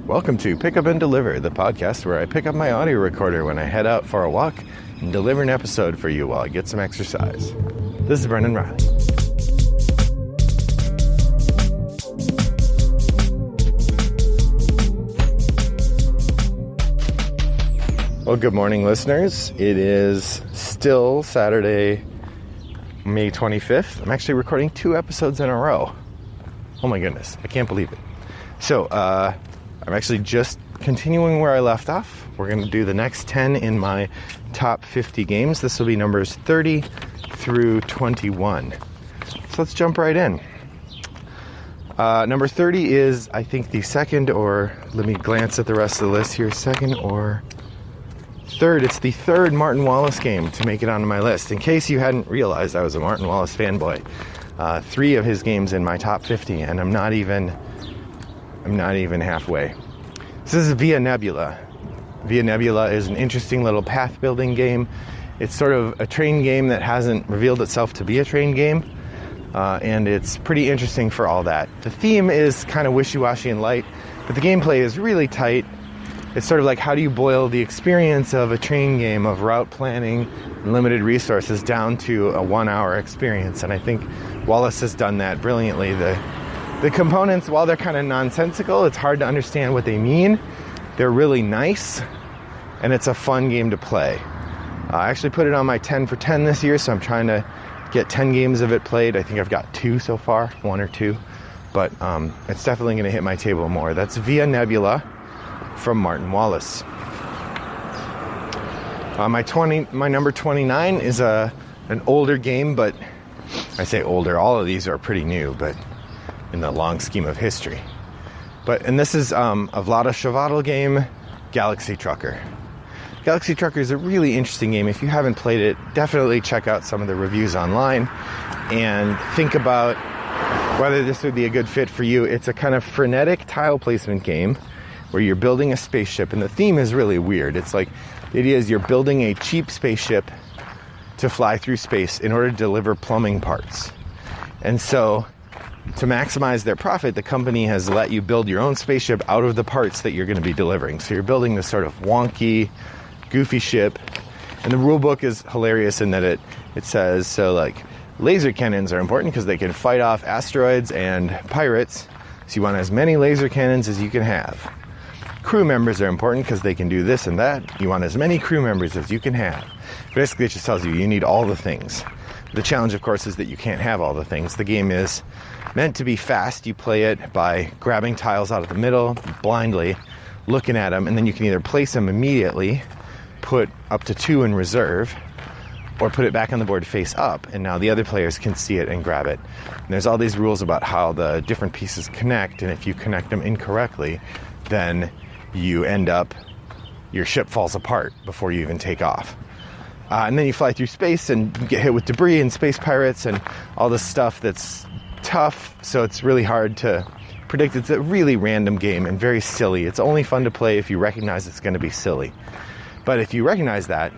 Welcome to Pick Up and Deliver, the podcast where I pick up my audio recorder when I head out for a walk and deliver an episode for you while I get some exercise. This is Brendan Riley. Well, good morning, listeners. It is still Saturday, May 25th. I'm actually recording 2 episodes in a row. Oh my goodness, I can't believe it. So, I'm actually just continuing where I left off. We're going to do the next 10 in my top 50 games. This will be numbers 30 through 21. So let's jump right in. Number 30 is, I think, the second, or let me glance at the rest of the list here, second or third. It's the third Martin Wallace game to make it onto my list. In case you hadn't realized I was a Martin Wallace fanboy, 3 of his games in my top 50, and I'm not even halfway. This is Via Nebula. Via Nebula is an interesting little path building game. It's sort of a train game that hasn't revealed itself to be a train game, and it's pretty interesting for all that. The theme is kind of wishy-washy and light, but the gameplay is really tight. It's sort of like, how do you boil the experience of a train game of route planning and limited resources down to a 1-hour experience? And I think Wallace has done that brilliantly. The components, while they're kind of nonsensical, it's hard to understand what they mean. They're really nice, and it's a fun game to play. I actually put it on my 10 for 10 this year, so I'm trying to get 10 games of it played. I think I've got 2 so far, 1 or 2, but it's definitely going to hit my table more. That's Via Nebula from Martin Wallace. My number 29 is an older game, but I say older, all of these are pretty new, but in the long scheme of history. And this is a Vlaada Chvátil game, Galaxy Trucker. Galaxy Trucker is a really interesting game. If you haven't played it, definitely check out some of the reviews online and think about whether this would be a good fit for you. It's a kind of frenetic tile placement game where you're building a spaceship, and the theme is really weird. It's like, the idea is you're building a cheap spaceship to fly through space in order to deliver plumbing parts. And so, to maximize their profit, the company has let you build your own spaceship out of the parts that you're going to be delivering. So you're building this sort of wonky, goofy ship. And the rule book is hilarious in that it says, so like, laser cannons are important because they can fight off asteroids and pirates. So you want as many laser cannons as you can have. Crew members are important because they can do this and that. You want as many crew members as you can have. Basically, it just tells you need all the things. The challenge, of course, is that you can't have all the things. The game is meant to be fast. You play it by grabbing tiles out of the middle, blindly, looking at them, and then you can either place them immediately, put up to 2 in reserve, or put it back on the board face up, and now the other players can see it and grab it. And there's all these rules about how the different pieces connect, and if you connect them incorrectly, then you end up, your ship falls apart before you even take off. And then you fly through space and you get hit with debris and space pirates and all this stuff that's tough, so it's really hard to predict. It's a really random game and very silly. It's only fun to play if you recognize it's going to be silly. But if you recognize that,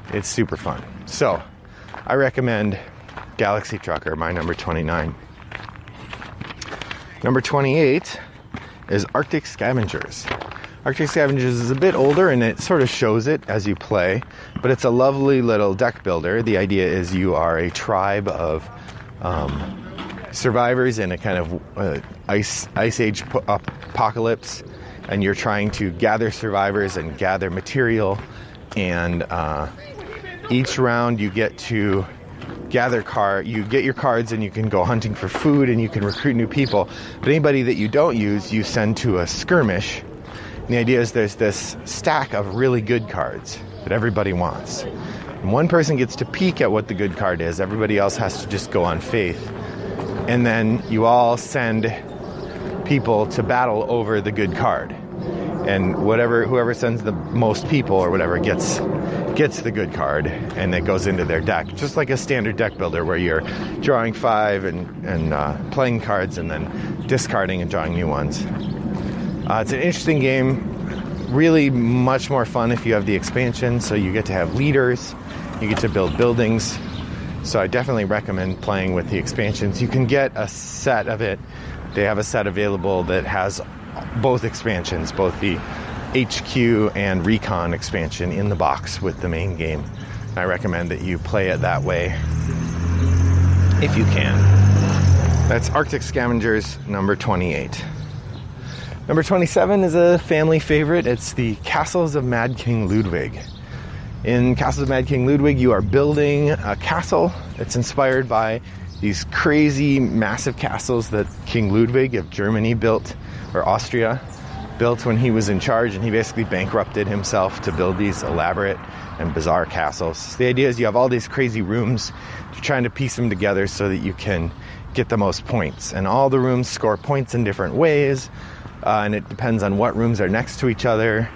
it's super fun. So, I recommend Galaxy Trucker, my number 29. Number 28 is Arctic Scavengers. Arctic Scavengers is a bit older, and it sort of shows it as you play, but it's a lovely little deck builder. The idea is you are a tribe of survivors in a kind of ice age apocalypse, and you're trying to gather survivors and gather material, and each round you get to you get your cards, and you can go hunting for food, and you can recruit new people. But anybody that you don't use, you send to a skirmish. And the idea is there's this stack of really good cards that everybody wants. And one person gets to peek at what the good card is. Everybody else has to just go on faith. And then you all send people to battle over the good card. And whoever sends the most people or whatever gets the good card, and it goes into their deck. Just like a standard deck builder where you're drawing 5 and playing cards and then discarding and drawing new ones. It's an interesting game, really much more fun if you have the expansion, so you get to have leaders, you get to build buildings. So I definitely recommend playing with the expansions. You can get a set of it. They have a set available that has both expansions, both the HQ and Recon expansion in the box with the main game. I recommend that you play it that way if you can. That's Arctic Scavengers number 28. Number 27 is a family favorite. It's the Castles of Mad King Ludwig. In Castles of Mad King Ludwig, you are building a castle that's inspired by these crazy, massive castles that King Ludwig of Germany built, or Austria, built when he was in charge, and he basically bankrupted himself to build these elaborate and bizarre castles. So the idea is you have all these crazy rooms, you're trying to piece them together so that you can get the most points. And all the rooms score points in different ways, and it depends on what rooms are next to each other.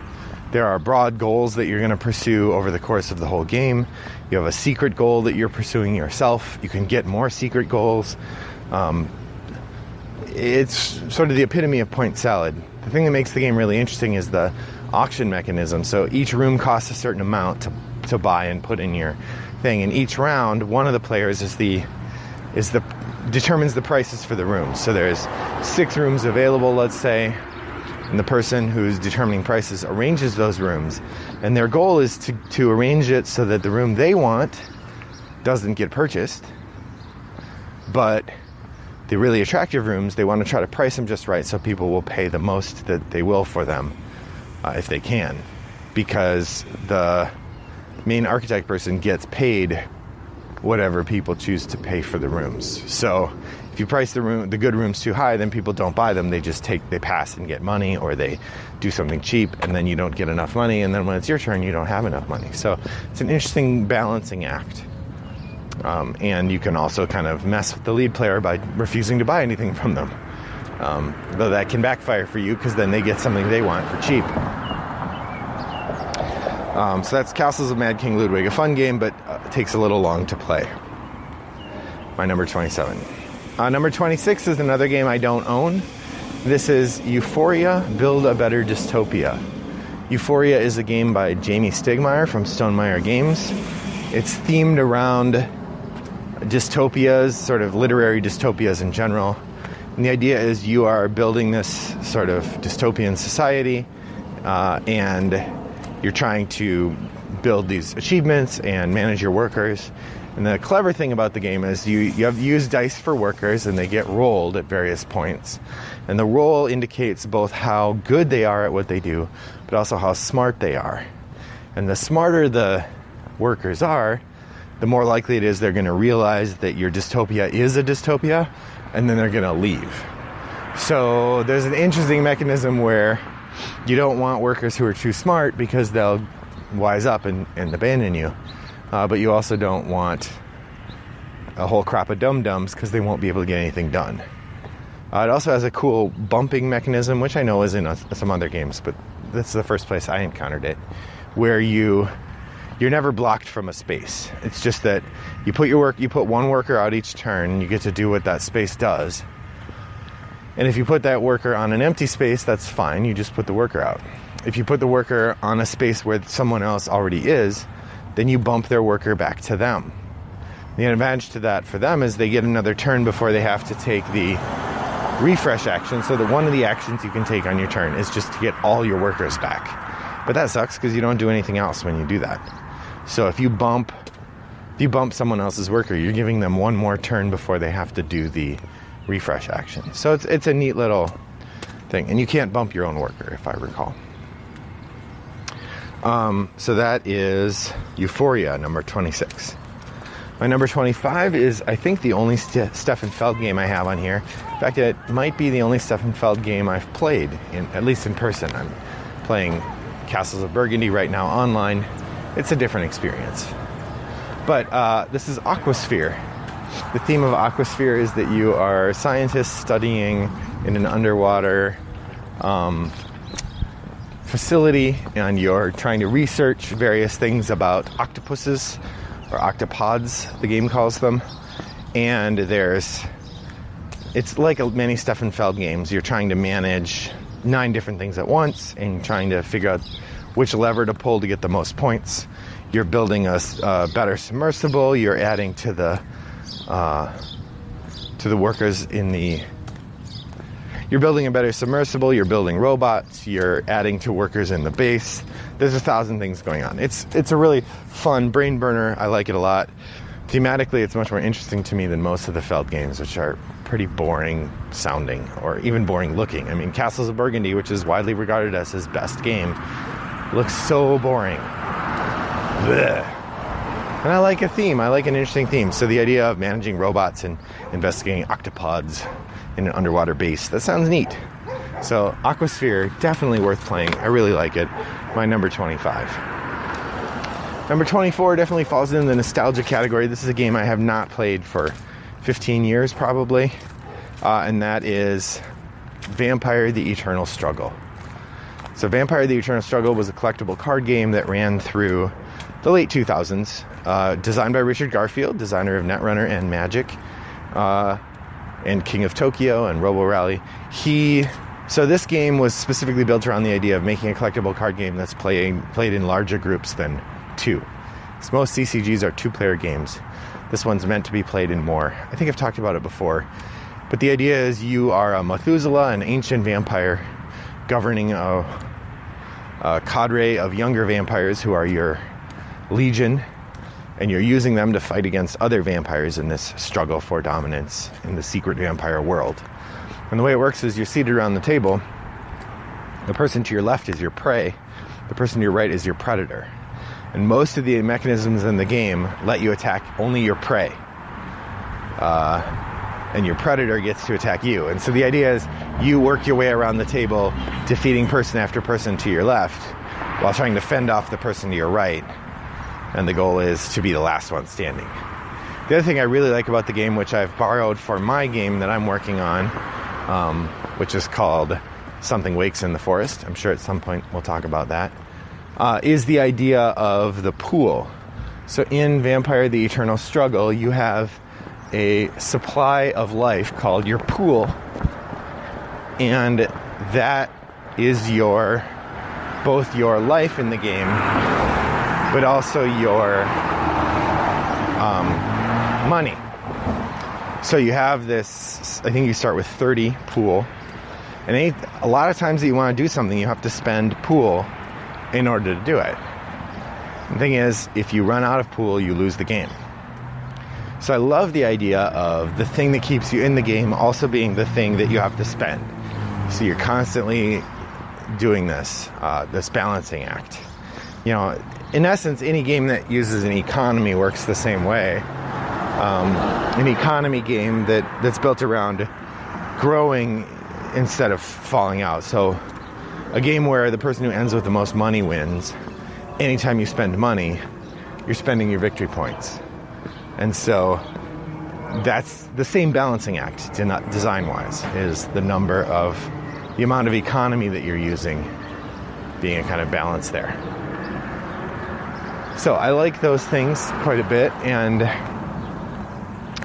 There are broad goals that you're going to pursue over the course of the whole game. You have a secret goal that you're pursuing yourself. You can get more secret goals. It's sort of the epitome of point salad. The thing that makes the game really interesting is the auction mechanism. So each room costs a certain amount to buy and put in your thing. And each round, one of the players determines the prices for the rooms. So there's 6 rooms available, let's say, and the person who's determining prices arranges those rooms. And their goal is to arrange it so that the room they want doesn't get purchased. But the really attractive rooms, they want to try to price them just right so people will pay the most that they will for them if they can. Because the main architect person gets paid whatever people choose to pay for the rooms. So if you price the good rooms too high, then people don't buy them. They pass and get money, or they do something cheap, and then you don't get enough money, and then when it's your turn, you don't have enough money. So it's an interesting balancing act. And you can also kind of mess with the lead player by refusing to buy anything from them. Though that can backfire for you, because then they get something they want for cheap. So that's Castles of Mad King Ludwig. A fun game, but it takes a little long to play. My number 27. Number 26 is another game I don't own. This is Euphoria, Build a Better Dystopia. Euphoria is a game by Jamie Stegmaier from Stonemaier Games. It's themed around dystopias, sort of literary dystopias in general. And the idea is you are building this sort of dystopian society, and you're trying to build these achievements and manage your workers. And the clever thing about the game is you have used dice for workers, and they get rolled at various points. And the roll indicates both how good they are at what they do, but also how smart they are. And the smarter the workers are, the more likely it is they're going to realize that your dystopia is a dystopia, and then they're going to leave. So there's an interesting mechanism where you don't want workers who are too smart, because they'll wise up and abandon you. But you also don't want a whole crop of dum-dums, because they won't be able to get anything done. It also has a cool bumping mechanism, which I know is in some other games, but this is the first place I encountered it, where you're never blocked from a space. It's just that you put one worker out each turn, and you get to do what that space does. And if you put that worker on an empty space, that's fine. You just put the worker out. If you put the worker on a space where someone else already is, then you bump their worker back to them. The advantage to that for them is they get another turn before they have to take the refresh action, so that one of the actions you can take on your turn is just to get all your workers back. But that sucks, because you don't do anything else when you do that. So if you bump someone else's worker, you're giving them one more turn before they have to do the refresh action. So it's a neat little thing. And you can't bump your own worker, if I recall. So that is Euphoria, number 26. My number 25 is, I think, the only Stefan Feld game I have on here. In fact, it might be the only Stefan Feld game I've played, at least in person. I'm playing Castles of Burgundy right now online. It's a different experience. But this is AquaSphere. The theme of AquaSphere is that you are scientists studying in an underwater facility, and you're trying to research various things about octopuses, or octopods, the game calls them. And it's like many Stefan Feld games. You're trying to manage 9 different things at once, and trying to figure out which lever to pull to get the most points. You're building a better submersible. You're adding to the workers you're you're building a better submersible, you're building robots, you're adding to workers in the base. There's 1,000 things going on. It's a really fun brain burner. I like it a lot. Thematically, it's much more interesting to me than most of the Feld games, which are pretty boring sounding, or even boring looking. I mean, Castles of Burgundy, which is widely regarded as his best game, looks so boring. Blech. And I like a theme. I like an interesting theme. So the idea of managing robots and investigating octopods in an underwater base, that sounds neat. So AquaSphere, definitely worth playing. I really like it. My number 25. Number 24 definitely falls in the nostalgia category. This is a game I have not played for 15 years probably, and that is Vampire: The Eternal Struggle. So Vampire: The Eternal Struggle was a collectible card game that ran through the late 2000s, designed by Richard Garfield, designer of Netrunner and Magic, and King of Tokyo and Robo Rally. So this game was specifically built around the idea of making a collectible card game that's played in larger groups than two. So most CCGs are two-player games. This one's meant to be played in more. I think I've talked about it before. But the idea is you are a Methuselah, an ancient vampire, governing a cadre of younger vampires who are your legion, and you're using them to fight against other vampires in this struggle for dominance in the secret vampire world. And the way it works is you're seated around the table. The person to your left is your prey. The person to your right is your predator. And most of the mechanisms in the game let you attack only your prey. And your predator gets to attack you. And so the idea is you work your way around the table, defeating person after person to your left, while trying to fend off the person to your right. And the goal is to be the last one standing. The other thing I really like about the game, which I've borrowed for my game that I'm working on, which is called Something Wakes in the Forest. I'm sure at some point we'll talk about that. Is the idea of the pool. So in Vampire: The Eternal Struggle, you have a supply of life called your pool. And that is both your life in the game, but also your money. So you have this, I think you start with 30 pool. And a lot of times that you want to do something, you have to spend pool in order to do it. The thing is, if you run out of pool, you lose the game. So I love the idea of the thing that keeps you in the game also being the thing that you have to spend. So you're constantly doing this balancing act. You know, in essence, any game that uses an economy works the same way. An economy game that's built around growing instead of falling out. So a game where the person who ends with the most money wins. Anytime you spend money, you're spending your victory points. And so that's the same balancing act, design-wise, is the amount of economy that you're using being a kind of balance there. So I like those things quite a bit, and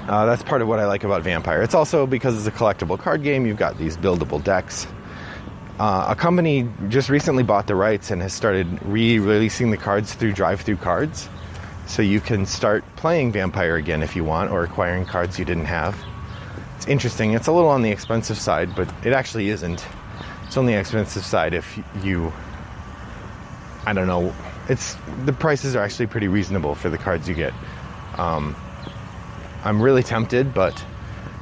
that's part of what I like about Vampire. It's also, because it's a collectible card game, you've got these buildable decks. A company just recently bought the rights and has started re-releasing the cards through drive-through cards. So you can start playing Vampire again if you want, or acquiring cards you didn't have. It's interesting. It's a little on the expensive side, but it actually isn't. It's on the expensive side if you... I don't know. The prices are actually pretty reasonable for the cards you get. I'm really tempted, but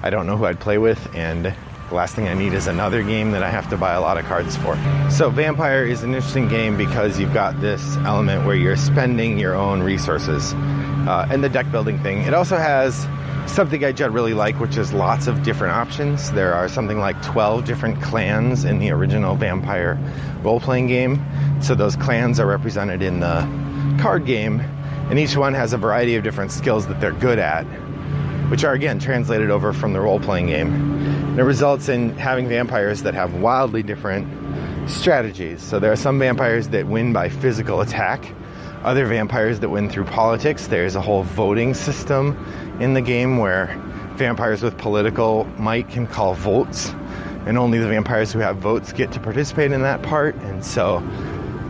I don't know who I'd play with, and the last thing I need is another game that I have to buy a lot of cards for. So Vampire is an interesting game because you've got this element where you're spending your own resources and the deck building thing. It also has something I really like, which is lots of different options. There are something like 12 different clans in the original Vampire role-playing game. So those clans are represented in the card game, and each one has a variety of different skills that they're good at, which are, again, translated over from the role-playing game. And it results in having vampires that have wildly different strategies. So there are some vampires that win by physical attack, other vampires that win through politics. There's a whole voting system in the game where vampires with political might can call votes, and only the vampires who have votes get to participate in that part. And so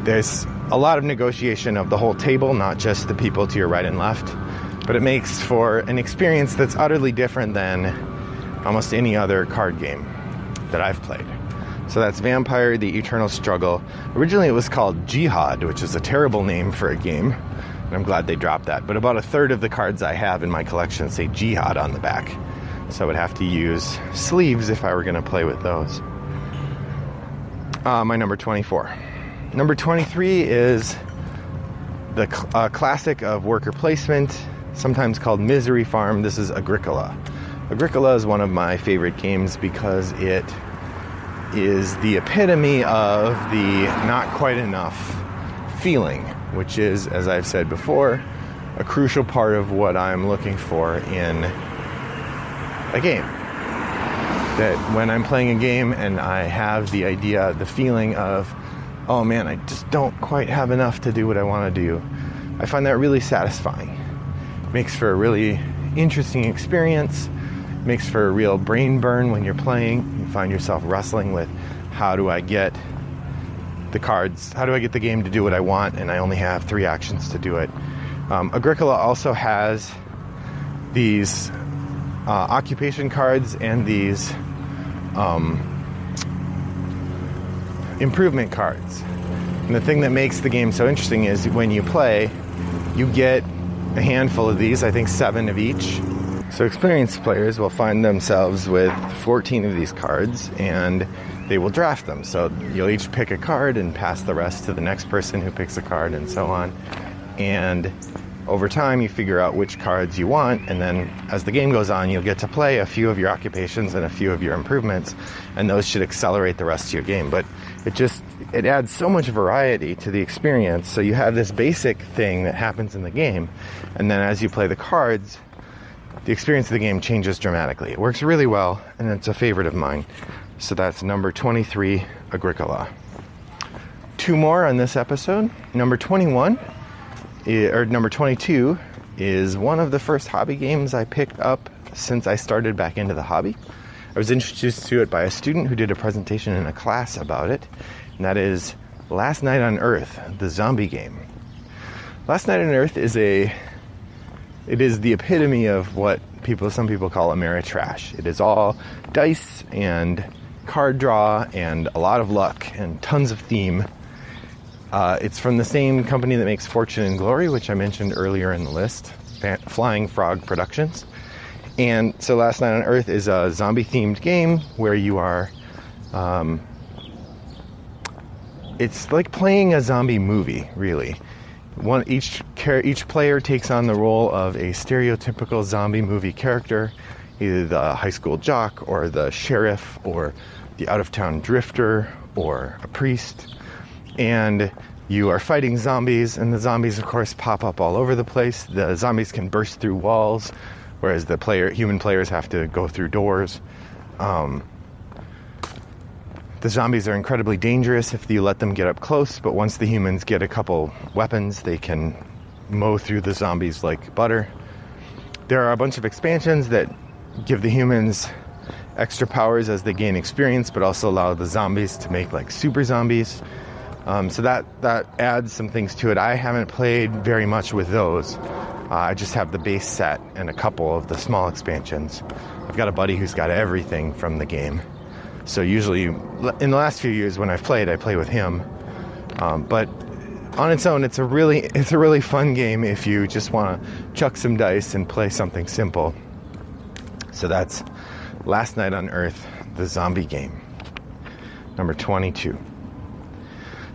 there's a lot of negotiation of the whole table, not just the people to your right and left. But it makes for an experience that's utterly different than almost any other card game. that I've played. So that's Vampire: The Eternal Struggle. Originally it was called Jihad, which is a terrible name for a game, and I'm glad they dropped that. But about a third of the cards I have in my collection say Jihad on the back. So I would have to use sleeves if I were going to play with those. My number 24. Number 23 is the classic of worker placement, sometimes called Misery Farm. This is Agricola. Agricola is one of my favorite games because it is the epitome of the not quite enough feeling, which is, as I've said before, a crucial part of what I'm looking for in a game. That when I'm playing a game and I have the idea, the feeling of, oh man, I just don't quite have enough to do what I want to do, I find that really satisfying. It makes for a really interesting experience. It makes for a real brain burn when you're playing. You find yourself wrestling with, how do I get the cards, how do I get the game to do what I want, and I only have 3 actions to do it. Agricola also has these occupation cards and these improvement cards. And the thing that makes the game so interesting is when you play, you get a handful of these, I think 7 of each. So experienced players will find themselves with 14 of these cards, and they will draft them. So you'll each pick a card and pass the rest to the next person who picks a card, and so on. And over time, you figure out which cards you want, and then as the game goes on, you'll get to play a few of your occupations and a few of your improvements, and those should accelerate the rest of your game. But it adds so much variety to the experience. So you have this basic thing that happens in the game, and then as you play the cards, the experience of the game changes dramatically. It works really well, and it's a favorite of mine. So that's number 23, Agricola. 2 more on this episode. Number 21, or number 22, is one of the first hobby games I picked up since I started back into the hobby. I was introduced to it by a student who did a presentation in a class about it, and that is Last Night on Earth, the zombie game. Last Night on Earth is the epitome of what some people call Ameritrash. It is all dice and card draw and a lot of luck and tons of theme. It's from the same company that makes Fortune and Glory, which I mentioned earlier in the list, Flying Frog Productions. And so Last Night on Earth is a zombie-themed game where you are... it's like playing a zombie movie, really. Each player takes on the role of a stereotypical zombie movie character, either the high school jock or the sheriff or the out-of-town drifter or a priest. And you are fighting zombies, and the zombies, of course, pop up all over the place. The zombies can burst through walls, whereas the human players have to go through doors. The zombies are incredibly dangerous if you let them get up close, but once the humans get a couple weapons, they can mow through the zombies like butter. There are a bunch of expansions that give the humans extra powers as they gain experience, but also allow the zombies to make like super zombies. So that adds some things to it. I haven't played very much with those. I just have the base set and a couple of the small expansions. I've got a buddy who's got everything from the game. So usually, in the last few years when I've played, I play with him. But on its own, it's a really fun game if you just want to chuck some dice and play something simple. So that's Last Night on Earth, the zombie game. Number 22.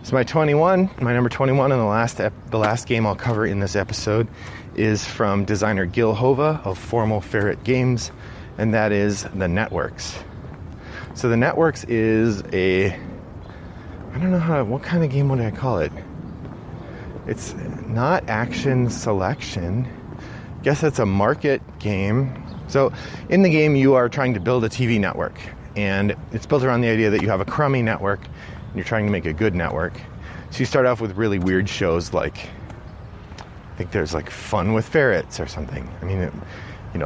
So my number 21, and the last game I'll cover in this episode is from designer Gil Hova of Formal Ferret Games, and that is The Networks. So The Networks is what kind of game would I call it? It's not action selection. I guess it's a market game. So in the game, you are trying to build a TV network, and it's built around the idea that you have a crummy network and you're trying to make a good network. So you start off with really weird shows like, I think there's like Fun with Ferrets or something. I mean,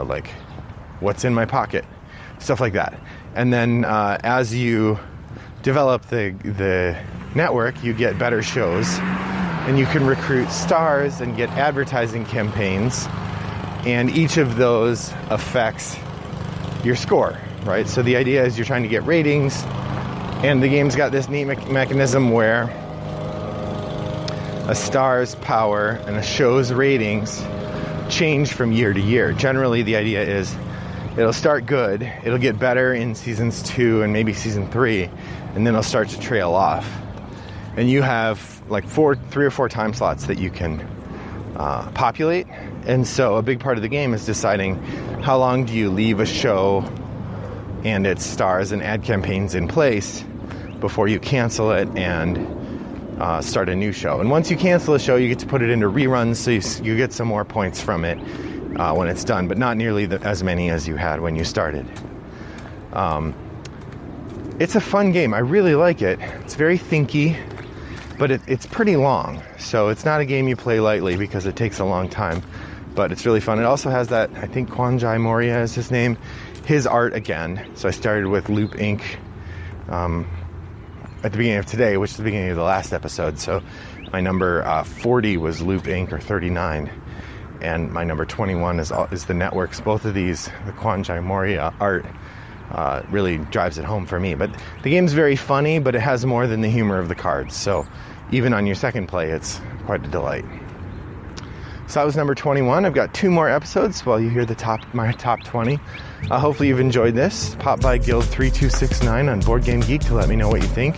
like What's in My Pocket, stuff like that. And then as you develop the network, you get better shows, and you can recruit stars and get advertising campaigns, and each of those affects your score. right? So the idea is you're trying to get ratings, and the game's got this neat mechanism where a star's power and a show's ratings change from year to year. Generally, the idea is it'll start good, it'll get better in seasons 2 and maybe season 3, and then it'll start to trail off. And you have like 3 or 4 time slots that you can populate. And so a big part of the game is deciding how long do you leave a show and its stars and ad campaigns in place before you cancel it and start a new show. And once you cancel a show, you get to put it into reruns, so you get some more points from it when it's done, but not nearly as many as you had when you started. It's a fun game. I really like it. It's very thinky, but it's pretty long. So it's not a game you play lightly because it takes a long time, but it's really fun. It also has that, I think Kwanjai Moria is his name, his art again. So I started with Loop Inc. At the beginning of today, which is the beginning of the last episode. So my number 40 was Loop Inc. or 39. And my number 21 is the Networks. Both of these, the Kwanjai Moria art, really drives it home for me. But the game's very funny, but it has more than the humor of the cards. So even on your second play, it's quite a delight. So that was number 21. I've got 2 more episodes while you hear my top 20. Hopefully you've enjoyed this. Pop by Guild 3269 on Boardgame Geek to let me know what you think.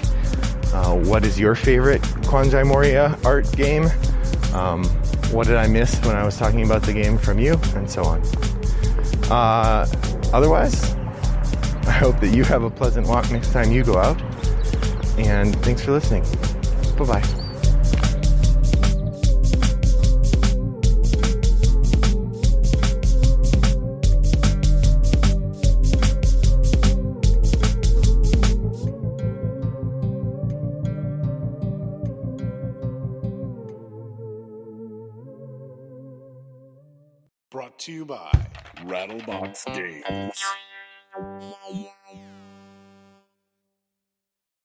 What is your favorite Kwanjai Moria art game? What did I miss when I was talking about the game from you? And so on. Otherwise, I hope that you have a pleasant walk next time you go out. And thanks for listening. Bye-bye. Brought to you by Rattlebox Games.